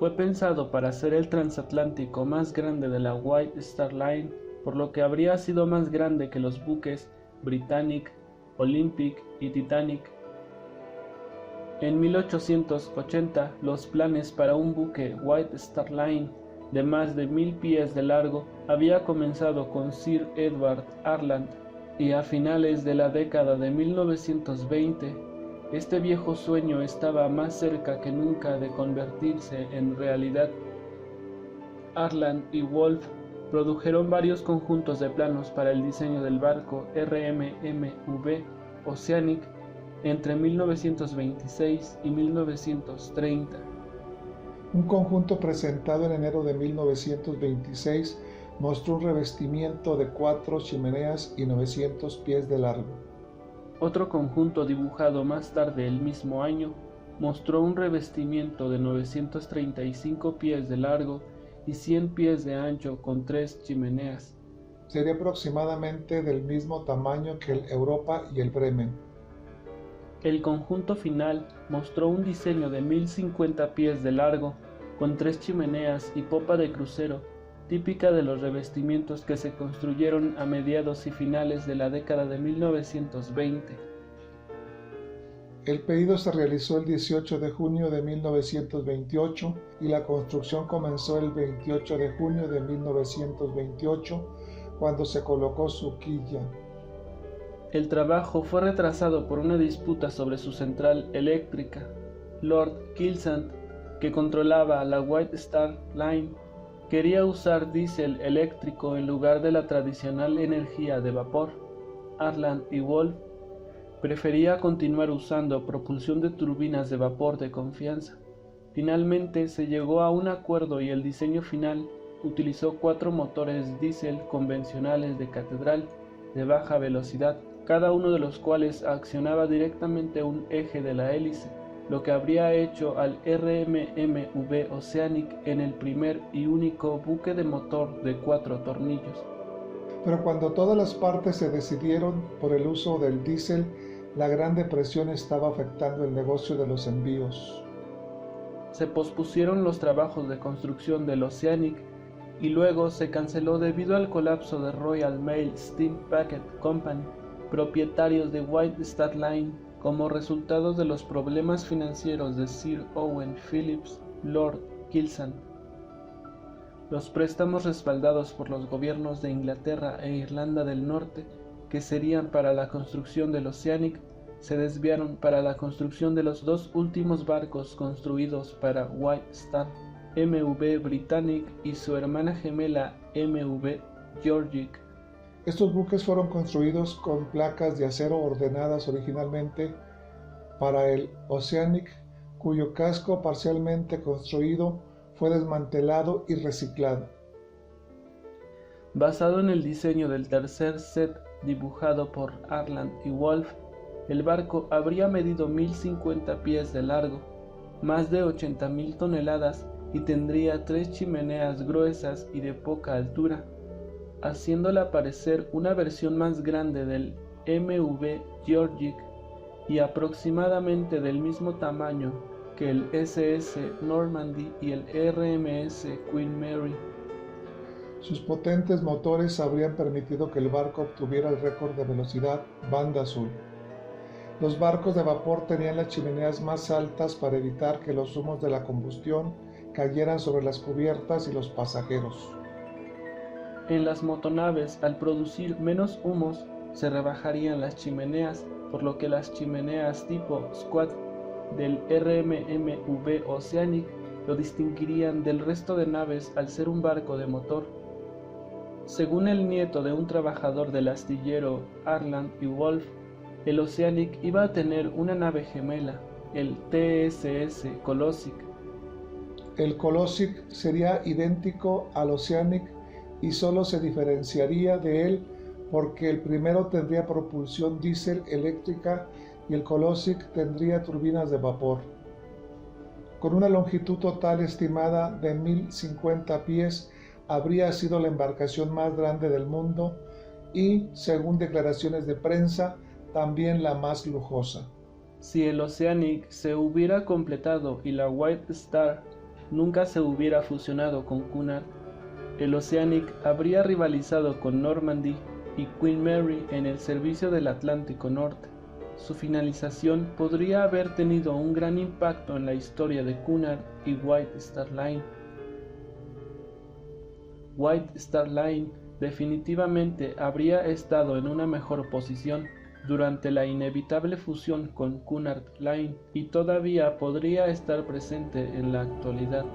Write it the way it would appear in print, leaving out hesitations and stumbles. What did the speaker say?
fue pensado para ser el transatlántico más grande de la White Star Line, por lo que habría sido más grande que los buques Britannic, Olympic y Titanic. En 1880, los planes para un buque White Star Line de más de 1000 pies de largo había comenzado con Sir Edward Harland, y a finales de la década de 1920, este viejo sueño estaba más cerca que nunca de convertirse en realidad. Harland y Wolff produjeron varios conjuntos de planos para el diseño del barco RMMV Oceanic entre 1926 y 1930. Un conjunto presentado en enero de 1926 mostró un revestimiento de 4 chimeneas y 900 pies de largo. Otro conjunto dibujado más tarde el mismo año mostró un revestimiento de 935 pies de largo y 100 pies de ancho con 3 chimeneas. Sería aproximadamente del mismo tamaño que el Europa y el Bremen. El conjunto final mostró un diseño de 1050 pies de largo, con 3 chimeneas y popa de crucero, típica de los revestimientos que se construyeron a mediados y finales de la década de 1920. El pedido se realizó el 18 de junio de 1928 y la construcción comenzó el 28 de junio de 1928, cuando se colocó su quilla. El trabajo fue retrasado por una disputa sobre su central eléctrica. Lord Kilsant, que controlaba la White Star Line, quería usar diésel eléctrico en lugar de la tradicional energía de vapor. Harland y Wolff prefería continuar usando propulsión de turbinas de vapor de confianza. Finalmente se llegó a un acuerdo y el diseño final utilizó 4 motores diésel convencionales de catedral de baja velocidad, cada uno de los cuales accionaba directamente un eje de la hélice, lo que habría hecho al RMMV Oceanic en el primer y único buque de motor de 4 tornillos. Pero cuando todas las partes se decidieron por el uso del diésel, la Gran Depresión estaba afectando el negocio de los envíos. Se pospusieron los trabajos de construcción del Oceanic y luego se canceló debido al colapso de Royal Mail Steam Packet Company, propietarios de White Star Line, como resultado de los problemas financieros de Sir Owen Phillips, Lord Kilsant. Los préstamos respaldados por los gobiernos de Inglaterra e Irlanda del Norte, que serían para la construcción del Oceanic, se desviaron para la construcción de los 2 últimos barcos construidos para White Star, MV Britannic y su hermana gemela MV Georgic. Estos buques fueron construidos con placas de acero ordenadas originalmente para el Oceanic, cuyo casco parcialmente construido fue desmantelado y reciclado. Basado en el diseño del tercer set dibujado por Harland y Wolff, el barco habría medido 1050 pies de largo, más de 80.000 toneladas y tendría 3 chimeneas gruesas y de poca altura, haciéndola parecer una versión más grande del MV Georgic y aproximadamente del mismo tamaño que el SS Normandy y el RMS Queen Mary. Sus potentes motores habrían permitido que el barco obtuviera el récord de velocidad banda azul. Los barcos de vapor tenían las chimeneas más altas para evitar que los humos de la combustión cayeran sobre las cubiertas y los pasajeros. En las motonaves, al producir menos humos, se rebajarían las chimeneas, por lo que las chimeneas tipo Squad del RMMV Oceanic lo distinguirían del resto de naves al ser un barco de motor. Según el nieto de un trabajador del astillero Harland y Wolff, el Oceanic iba a tener una nave gemela, el TSS Colosic. El Colosic sería idéntico al Oceanic y solo se diferenciaría de él porque el primero tendría propulsión diésel eléctrica y el Colosic tendría turbinas de vapor. Con una longitud total estimada de 1050 pies, habría sido la embarcación más grande del mundo y, según declaraciones de prensa, también la más lujosa. Si el Oceanic se hubiera completado y la White Star nunca se hubiera fusionado con Cunard, el Oceanic habría rivalizado con Normandy y Queen Mary en el servicio del Atlántico Norte. Su finalización podría haber tenido un gran impacto en la historia de Cunard y White Star Line. White Star Line definitivamente habría estado en una mejor posición durante la inevitable fusión con Cunard Line y todavía podría estar presente en la actualidad.